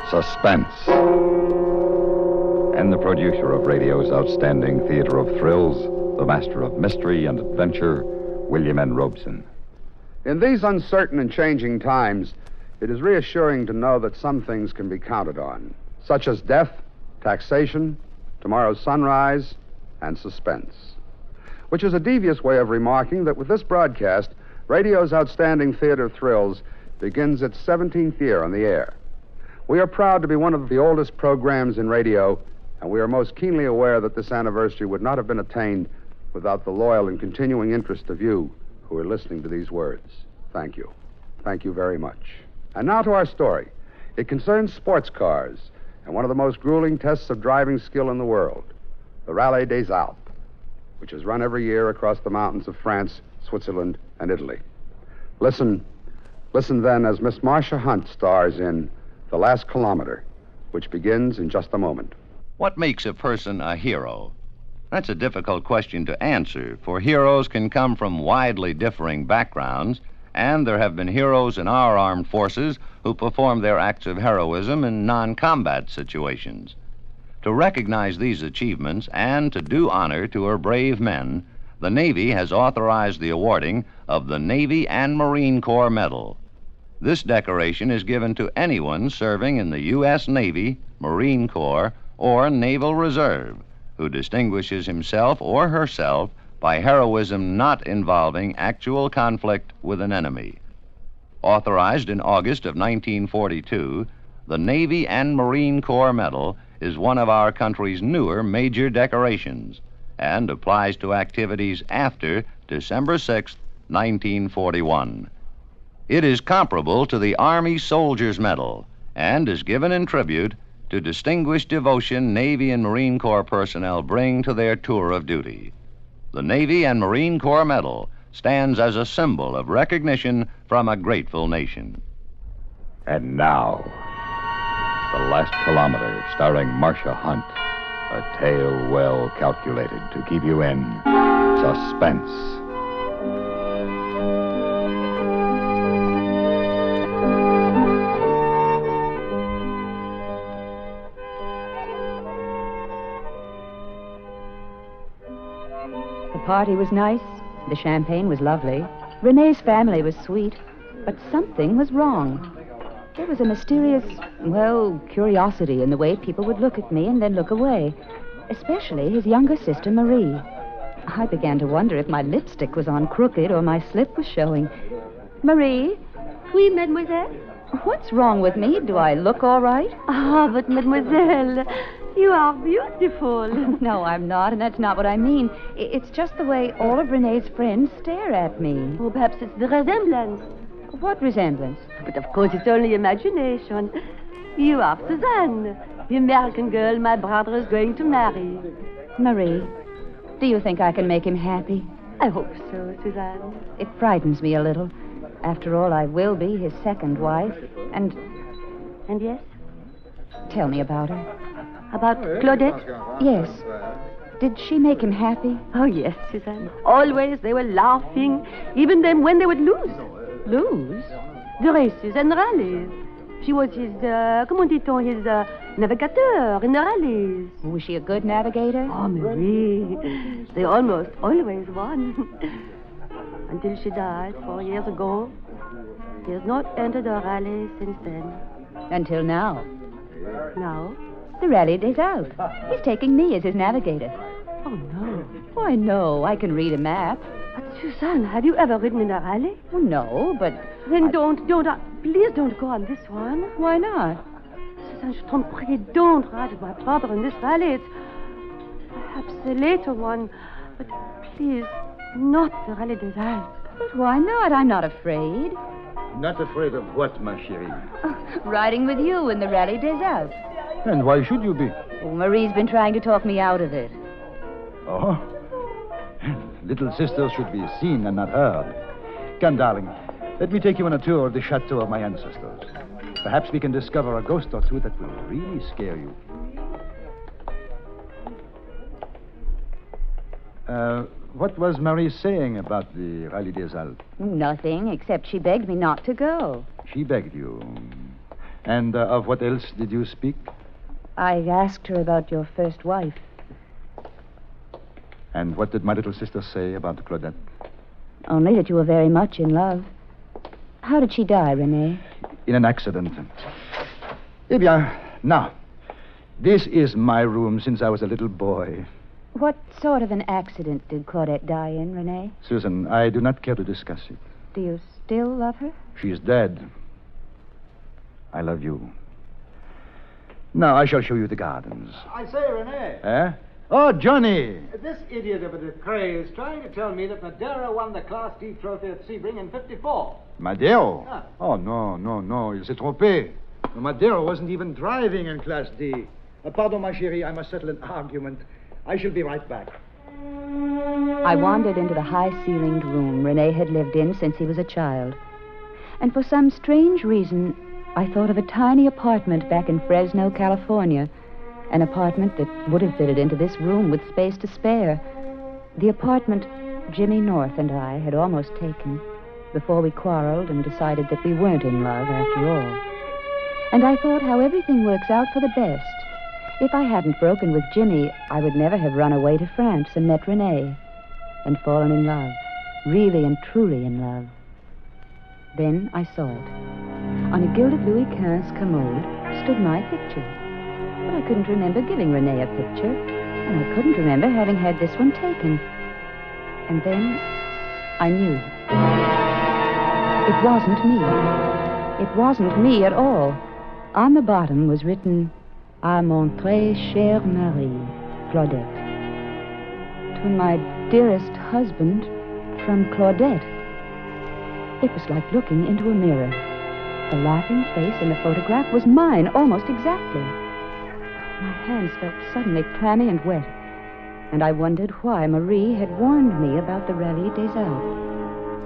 Suspense. And the producer of radio's outstanding theater of thrills, the master of mystery and adventure, William N. Robeson. In these uncertain and changing times, it is reassuring to know that some things can be counted on, such as death, taxation, tomorrow's sunrise, and suspense. Which is a devious way of remarking that with this broadcast, radio's outstanding theater of thrills begins its 17th year on the air. We are proud to be one of the oldest programs in radio, and we are most keenly aware that this anniversary would not have been attained without the loyal and continuing interest of you who are listening to these words. Thank you. Thank you very much. And now to our story. It concerns sports cars and one of the most grueling tests of driving skill in the world, the Rallye des Alpes, which is run every year across the mountains of France, Switzerland, and Italy. Listen then as Miss Marcia Hunt stars in The Last Kilometer, which begins in just a moment. What makes a person a hero? That's a difficult question to answer, for heroes can come from widely differing backgrounds, and there have been heroes in our armed forces who perform their acts of heroism in non-combat situations. To recognize these achievements and to do honor to her brave men, the Navy has authorized the awarding of the Navy and Marine Corps Medal. This decoration is given to anyone serving in the U.S. Navy, Marine Corps, or Naval Reserve who distinguishes himself or herself by heroism not involving actual conflict with an enemy. Authorized in August of 1942, the Navy and Marine Corps Medal is one of our country's newer major decorations and applies to activities after December 6, 1941. It is comparable to the Army Soldier's Medal and is given in tribute to distinguished devotion Navy and Marine Corps personnel bring to their tour of duty. The Navy and Marine Corps Medal stands as a symbol of recognition from a grateful nation. And now, The Last Kilometer, starring Marcia Hunt, a tale well calculated to keep you in suspense. The party was nice. The champagne was lovely. Renee's family was sweet. But something was wrong. There was a mysterious, curiosity in the way people would look at me and then look away. Especially his younger sister, Marie. I began to wonder if my lipstick was on crooked or my slip was showing. Marie? Oui, mademoiselle? What's wrong with me? Do I look all right? Ah, but mademoiselle, you are beautiful. No, I'm not, and that's not what I mean. It's just the way all of Renee's friends stare at me. Oh, perhaps it's the resemblance. What resemblance? But of course it's only imagination. You are Suzanne, the American girl my brother is going to marry. Marie, do you think I can make him happy? I hope so, Suzanne. It frightens me a little. After all, I will be his second wife, and... And yes? Tell me about her. About Claudette? Yes. Did she make him happy? Oh, yes, Suzanne. Always they were laughing, even then when they would lose. Lose? The races and the rallies. She was his, comment dit-on, his navigateur in the rallies. Was she a good navigator? Oh, Marie, they almost always won. Until she died 4 years ago. He has not entered a rally since then. Until now? Now? The Rallye des Alpes. He's taking me as his navigator. Oh, no. Why, no. I can read a map. But, Suzanne, have you ever ridden in a rally? Well, no, but... Then please don't go on this one. Why not? Suzanne, je t'en prie, don't ride with my brother in this rally. It's perhaps a later one, but please, not the Rallye des Alpes. But why not? I'm not afraid. Not afraid of what, ma chérie? Riding with you in the Rallye des Alpes. And why should you be? Oh, Marie's been trying to talk me out of it. Oh? Little sisters should be seen and not heard. Come, darling. Let me take you on a tour of the chateau of my ancestors. Perhaps we can discover a ghost or two that will really scare you. What was Marie saying about the Rallye des Alpes? Nothing, except she begged me not to go. She begged you. And of what else did you speak? I asked her about your first wife. And what did my little sister say about Claudette? Only that you were very much in love. How did she die, Renee? In an accident. Eh bien, now, this is my room since I was a little boy. What sort of an accident did Claudette die in, Renee? Susan, I do not care to discuss it. Do you still love her? She is dead. I love you. Now, I shall show you the gardens. I say, Renee. Eh? Oh, Johnny! This idiot of a Ducray is trying to tell me that Madeira won the Class D trophy at Sebring in '54. Madero? Ah. Oh, no. Il s'est trompé. Madero wasn't even driving in Class D. Pardon, ma chérie, I must settle an argument. I shall be right back. I wandered into the high-ceilinged room Renee had lived in since he was a child. And for some strange reason, I thought of a tiny apartment back in Fresno, California. An apartment that would have fitted into this room with space to spare. The apartment Jimmy North and I had almost taken before we quarreled and decided that we weren't in love after all. And I thought how everything works out for the best. If I hadn't broken with Jimmy, I would never have run away to France and met Renee and fallen in love, really and truly in love. Then I saw it. On a gilded Louis XV commode stood my picture. But I couldn't remember giving Renee a picture, and I couldn't remember having had this one taken. And then I knew. It wasn't me. It wasn't me at all. On the bottom was written, "À mon très cher mari, Claudette." To my dearest husband, from Claudette. It was like looking into a mirror. The laughing face in the photograph was mine, almost exactly. My hands felt suddenly clammy and wet, and I wondered why Marie had warned me about the Rallye des Alpes.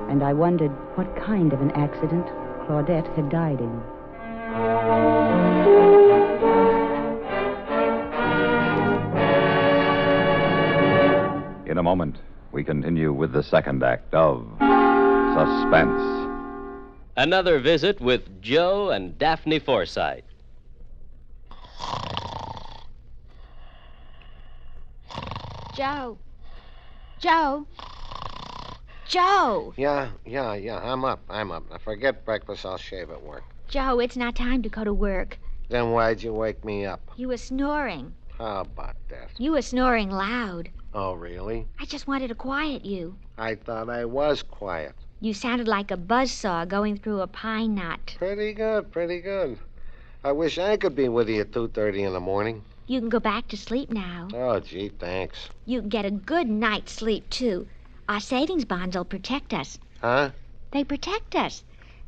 And I wondered what kind of an accident Claudette had died in. In a moment, we continue with the second act of Suspense. Another visit with Joe and Daphne Forsythe. Joe. Joe. Joe. Yeah, I'm up. Now forget breakfast, I'll shave at work. Joe, it's not time to go to work. Then why'd you wake me up? You were snoring. How about that? You were snoring loud. Oh, really? I just wanted to quiet you. I thought I was quiet. You sounded like a buzzsaw going through a pine knot. Pretty good. I wish I could be with you at 2:30 in the morning. You can go back to sleep now. Oh, gee, thanks. You can get a good night's sleep, too. Our savings bonds will protect us. Huh? They protect us.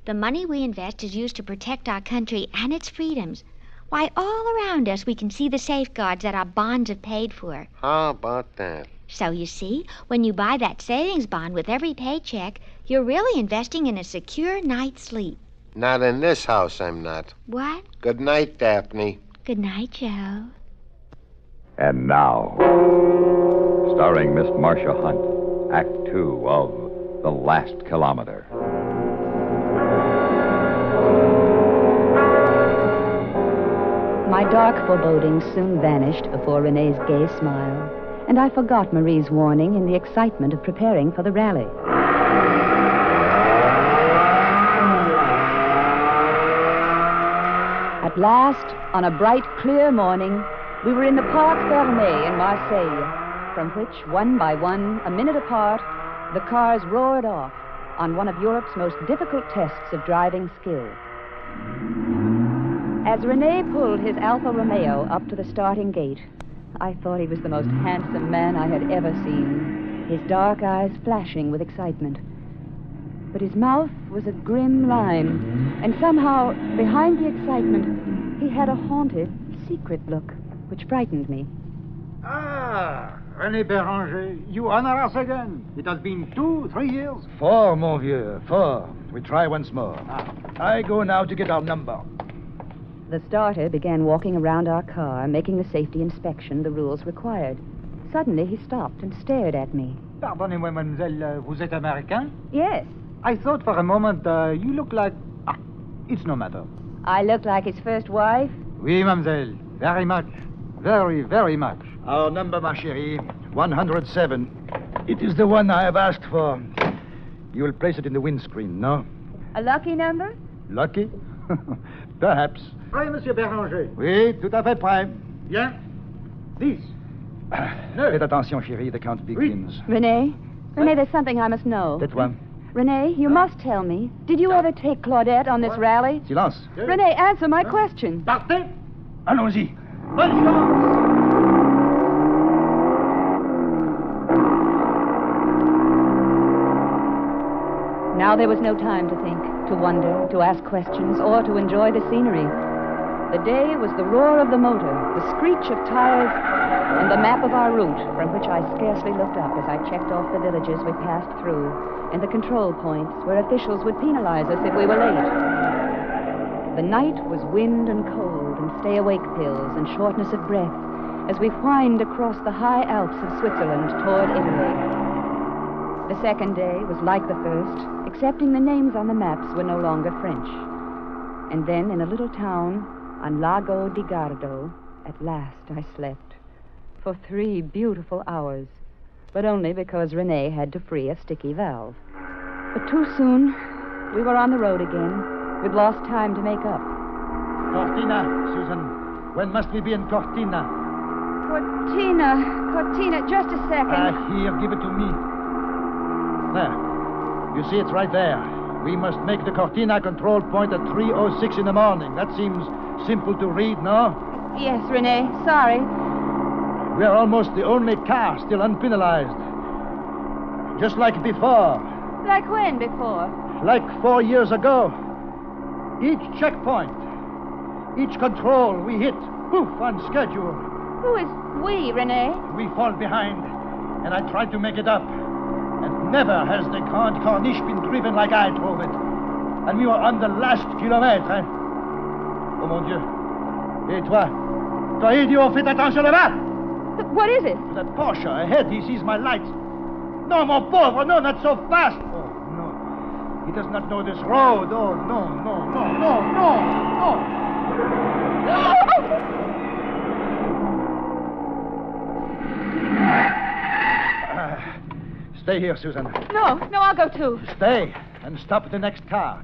The money we invest is used to protect our country and its freedoms. Why, all around us we can see the safeguards that our bonds have paid for. How about that? So you see, when you buy that savings bond with every paycheck, you're really investing in a secure night's sleep. Not in this house, I'm not. What? Good night, Daphne. Good night, Joe. And now, starring Miss Marcia Hunt, Act 2 of The Last Kilometer. My dark forebodings soon vanished before Renee's gay smile, and I forgot Marie's warning in the excitement of preparing for the rally. At last, on a bright, clear morning, we were in the Parc Fermé in Marseille, from which, one by one, a minute apart, the cars roared off on one of Europe's most difficult tests of driving skill. As Renee pulled his Alfa Romeo up to the starting gate, I thought he was the most handsome man I had ever seen, his dark eyes flashing with excitement. But his mouth was a grim line, and somehow, behind the excitement, he had a haunted, secret look, which frightened me. Ah, René Béranger, you honor us again. It has been 2-3 years. 4, mon vieux, 4. We try once more. I go now to get our number. The starter began walking around our car, making the safety inspection the rules required. Suddenly, he stopped and stared at me. Pardonnez-moi, mademoiselle, vous êtes Américain? Yes. I thought for a moment you look like... it's no matter. I look like his first wife? Oui, mademoiselle. Very much. Very, very much. Our number, ma chérie, 107. It is the one I have asked for. You will place it in the windscreen, no? A lucky number? Lucky? Perhaps. Prêt, Monsieur Béranger? Oui, tout à fait prêt. Bien. 10. Faites attention, chérie, the count begins. Renee? Renee, there's something I must know. Tais-toi. Renee, you must tell me. Did you ever take Claudette on this rally? Silence. Renee, answer my question. Partez. Allons-y. Bonne chance. Now there was no time to think, to wonder, to ask questions, or to enjoy the scenery. The day was the roar of the motor, the screech of tires, and the map of our route, from which I scarcely looked up as I checked off the villages we passed through, and the control points where officials would penalize us if we were late. The night was wind and cold, and stay-awake pills, and shortness of breath, as we whined across the high Alps of Switzerland toward Italy. The second day was like the first, excepting the names on the maps were no longer French. And then in a little town on Lago di Gardo, at last I slept. For 3 beautiful hours. But only because Renee had to free a sticky valve. But too soon, we were on the road again. We'd lost time to make up. Cortina, Susan. When must we be in Cortina? Cortina, just a second. Here, give it to me. There. You see, it's right there. We must make the Cortina control point at 3:06 in the morning. That seems simple to read, no? Yes, Renee. Sorry. We are almost the only car still unpenalized. Just like before. Like when before? Like 4 years ago. Each checkpoint, each control we hit, poof, on schedule. Who is we, Renee? We fall behind, and I tried to make it up. And never has the Grande Corniche been driven like I drove it. And we were on the last kilomètre, hein? Oh, mon Dieu. Et toi? Toi, idiot, faites attention là-bas! What is it? That Porsche ahead, he sees my lights. No, mon pauvre, no, not so fast. Oh, no. He does not know this road. Oh, no, no, no, no, no, no. Stay here, Susan. No, I'll go too. Stay and stop the next car.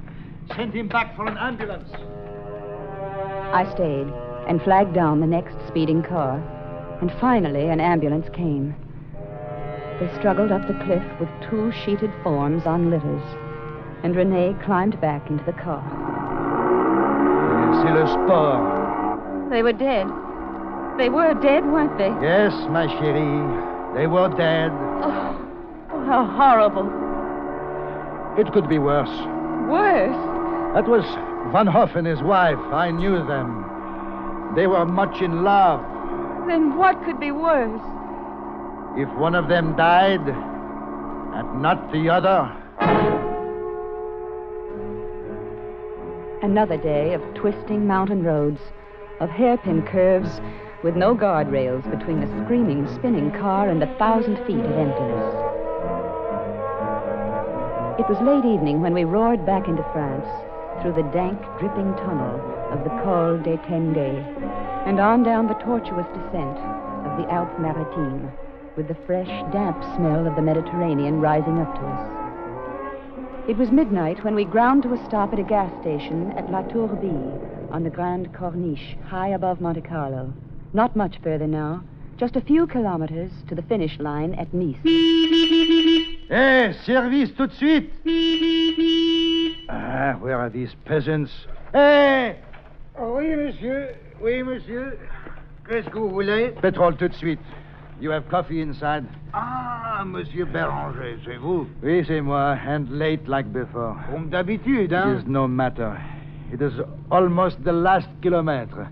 Send him back for an ambulance. I stayed and flagged down the next speeding car. And finally, an ambulance came. They struggled up the cliff with 2 sheeted forms on litters. And Renee climbed back into the car. C'est le sport. They were dead. They were dead, weren't they? Yes, my chérie. They were dead. Oh, how horrible. It could be worse. Worse? That was Van Hoff and his wife. I knew them. They were much in love. Then what could be worse? If one of them died, and not the other. Another day of twisting mountain roads, of hairpin curves, with no guardrails between the screaming, spinning car and the 1,000 feet of emptiness. It was late evening when we roared back into France, through the dank, dripping tunnel of the Col des Tenders, and on down the tortuous descent of the Alpes Maritimes, with the fresh, damp smell of the Mediterranean rising up to us. It was midnight when we ground to a stop at a gas station at La Tourbie on the Grande Corniche, high above Monte Carlo. Not much further now, just a few kilometers to the finish line at Nice. Hey, service tout de suite! Where are these peasants? Hey! Oui, monsieur. Oui, monsieur. Qu'est-ce que vous voulez? Petrol tout de suite. You have coffee inside? Ah, Monsieur Béranger, c'est vous? Oui, c'est moi, and late like before. Comme d'habitude, hein? It is no matter. It is almost the last kilometre.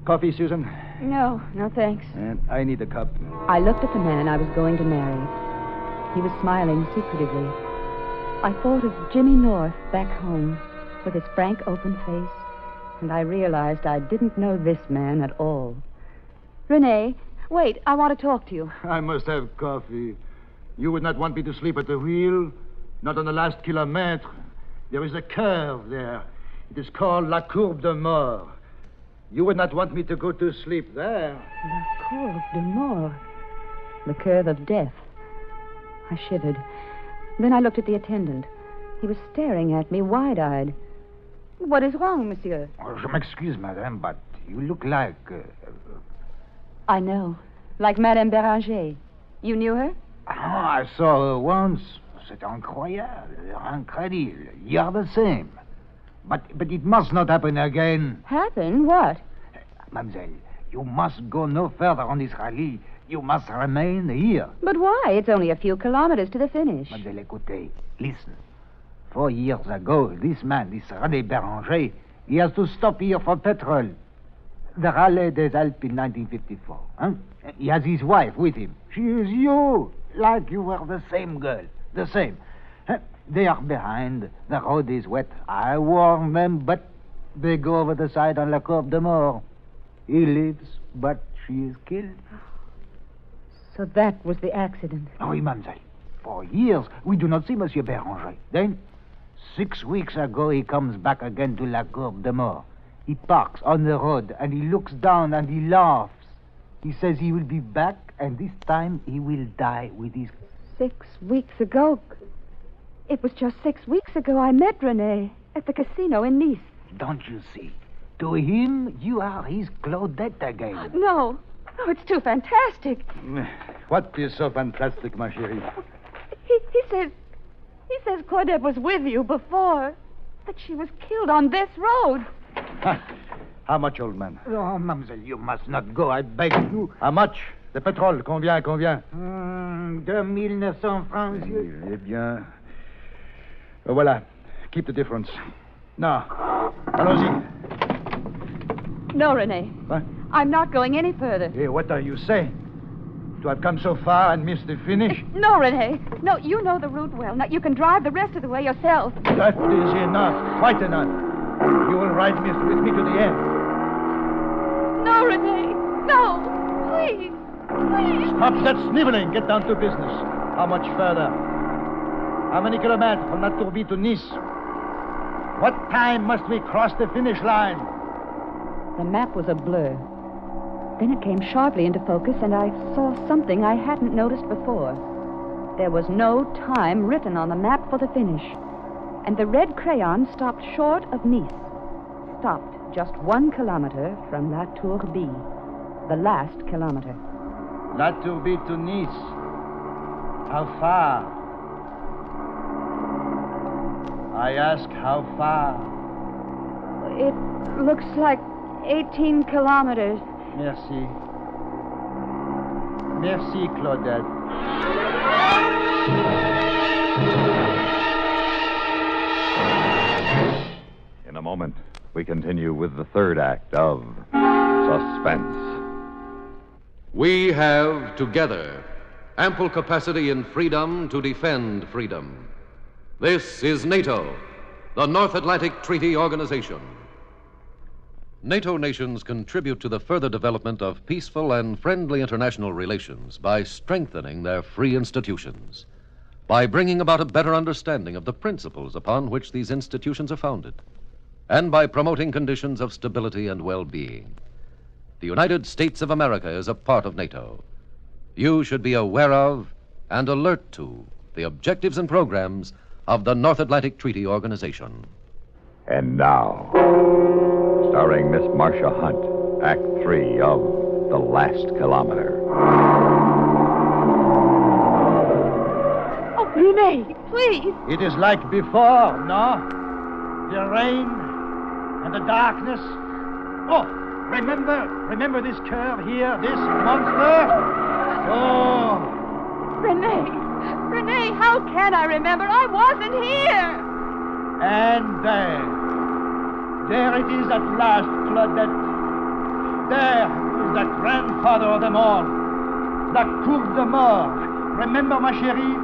Coffee, Susan? No, thanks. And I need a cup. I looked at the man I was going to marry. He was smiling secretively. I thought of Jimmy North back home, with his frank, open face, and I realized I didn't know this man at all. Renee, wait, I want to talk to you. I must have coffee. You would not want me to sleep at the wheel? Not on the last kilometre. There is a curve there. It is called La Courbe de Mort. You would not want me to go to sleep there. La Courbe de Mort. The curve of death. I shivered. Then I looked at the attendant. He was staring at me wide-eyed. What is wrong, monsieur? Oh, je m'excuse, madame, but you look like... I know. Like Madame Béranger. You knew her? I saw her once. C'est incroyable. Incredible. You are the same. But it must not happen again. Happen? What? Mademoiselle, you must go no further on this rally. You must remain here. But why? It's only a few kilometers to the finish. Mademoiselle, écoutez. Listen. 4 years ago, this man, this René Béranger, he has to stop here for petrol. The Rallye des Alpes in 1954. Huh? He has his wife with him. She is you, like you were the same girl. The same. They are behind. The road is wet. I warn them, but they go over the side on La Courbe de Mort. He lives, but she is killed. So that was the accident. Oui, mademoiselle. For years, we do not see Monsieur Béranger. Then, 6 weeks ago, he comes back again to La Courbe de Mort. He parks on the road, and he looks down, and he laughs. He says he will be back, and this time he will die with his... 6 weeks ago? It was just 6 weeks ago I met René at the casino in Nice. Don't you see? To him, you are his Claudette again. No, it's too fantastic. What is so fantastic, ma chérie? He says Claudette was with you before, that she was killed on this road. How much, old man? Oh, mademoiselle, you must not go, I beg you. How much? The pétrole, combien? 2900 francs, monsieur. Eh bien... Voilà. Keep the difference. Now, allons-y. No, René. What? I'm not going any further. Hey, what are you saying? To have come so far and missed the finish? No, René. No, you know the route well. Now, you can drive the rest of the way yourself. That is enough. Quite enough. You will ride with me to the end. No, René. No. Please. Please. Stop that sniveling. Get down to business. How much further? How many kilometers from La Tourbe to Nice? What time must we cross the finish line? The map was a blur. Then it came sharply into focus, and I saw something I hadn't noticed before. There was no time written on the map for the finish. And the red crayon stopped short of Nice. Stopped just 1 kilometer from La Tourbe. The last kilometer. La Tourbe to Nice. How far? I ask how far. It looks like 18 kilometers. Merci. Merci, Claudette. In a moment, we continue with the third act of Suspense. We have, together, ample capacity and freedom to defend freedom. This is NATO, the North Atlantic Treaty Organization. NATO nations contribute to the further development of peaceful and friendly international relations by strengthening their free institutions, by bringing about a better understanding of the principles upon which these institutions are founded, and by promoting conditions of stability and well-being. The United States of America is a part of NATO. You should be aware of and alert to the objectives and programs of the North Atlantic Treaty Organization. And now, starring Miss Marcia Hunt, Act 3 of The Last Kilometer. Oh, René, please. It is like before, no? The rain and the darkness. Oh, remember this curve here, this monster? Oh. René, how can I remember? I wasn't here. And there it is at last, Claudette. There is the grandfather of them all, La Courbe de Mort. Remember, ma chérie?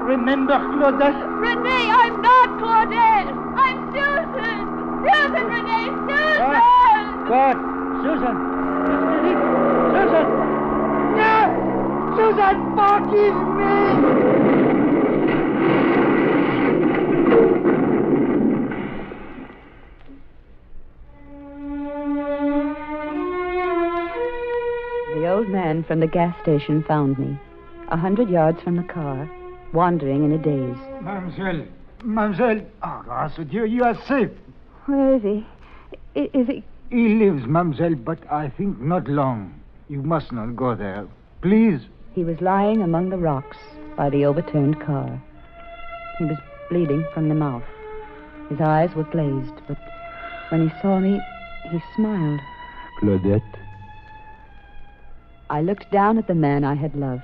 Remember, Claudette? René, I'm not Claudette. I'm Susan. Susan, René, Susan. What? Susan? Susan! No! Susan, forgive me! man from the gas station found me, 100 yards from the car, wandering in a daze. Mademoiselle, oh, grâce à Dieu, you are safe. Where is he? Is he... He lives, mademoiselle, but I think not long. You must not go there. Please. He was lying among the rocks by the overturned car. He was bleeding from the mouth. His eyes were glazed, but when he saw me, he smiled. Claudette? I looked down at the man I had loved.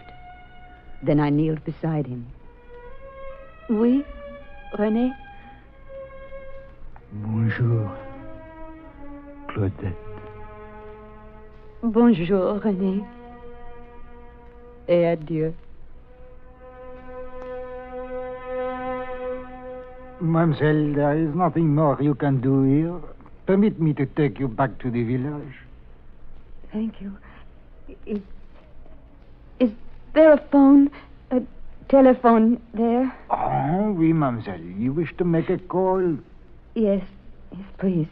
Then I kneeled beside him. Oui, René? Bonjour, Claudette. Bonjour, René. Et adieu. Mademoiselle, there is nothing more you can do here. Permit me to take you back to the village. Thank you. Is there a phone, a telephone there? Oh, oui, mademoiselle. You wish to make a call? Yes, please.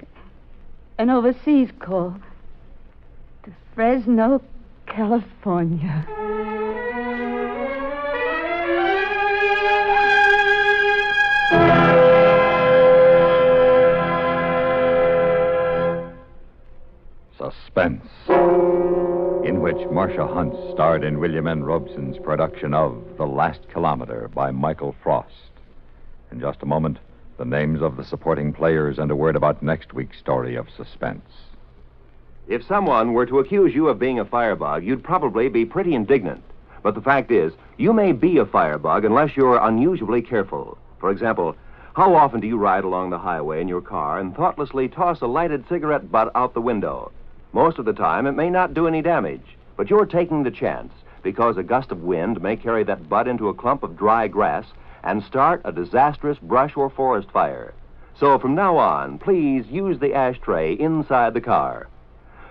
An overseas call. To Fresno, California. Suspense, in which Marcia Hunt starred in William N. Robson's production of The Last Kilometer by Michael Frost. In just a moment, the names of the supporting players and a word about next week's story of Suspense. If someone were to accuse you of being a firebug, you'd probably be pretty indignant. But the fact is, you may be a firebug unless you're unusually careful. For example, how often do you ride along the highway in your car and thoughtlessly toss a lighted cigarette butt out the window? Most of the time, it may not do any damage, but you're taking the chance because a gust of wind may carry that butt into a clump of dry grass and start a disastrous brush or forest fire. So from now on, please use the ashtray inside the car.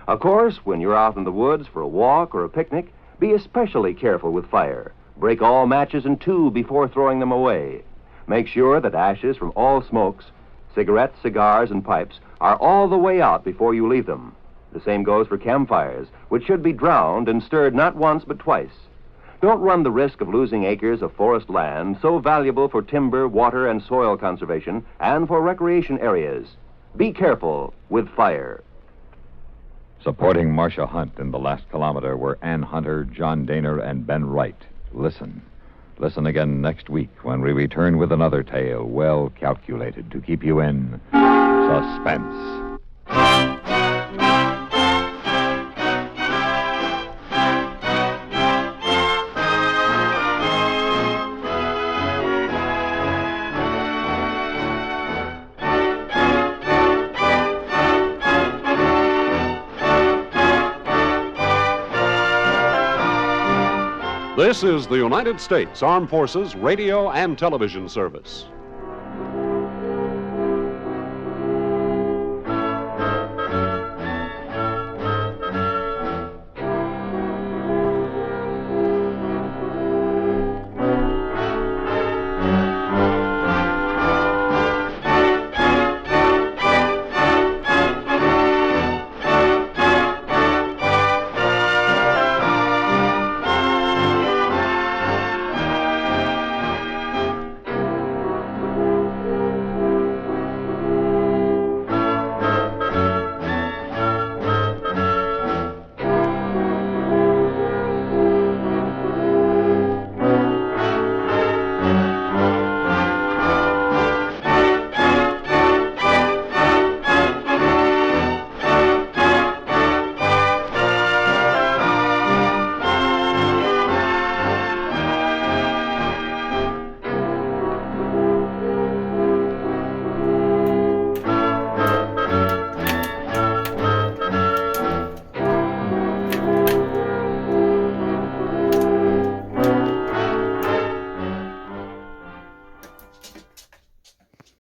Of course, when you're out in the woods for a walk or a picnic, be especially careful with fire. Break all matches in two before throwing them away. Make sure that ashes from all smokes, cigarettes, cigars, and pipes are all the way out before you leave them. The same goes for campfires, which should be drowned and stirred not once but twice. Don't run the risk of losing acres of forest land so valuable for timber, water, and soil conservation and for recreation areas. Be careful with fire. Supporting Marcia Hunt in The Last Kilometer were Ann Hunter, John Daner, and Ben Wright. Listen. Listen again next week when we return with another tale well calculated to keep you in suspense. This is the United States Armed Forces Radio and Television Service.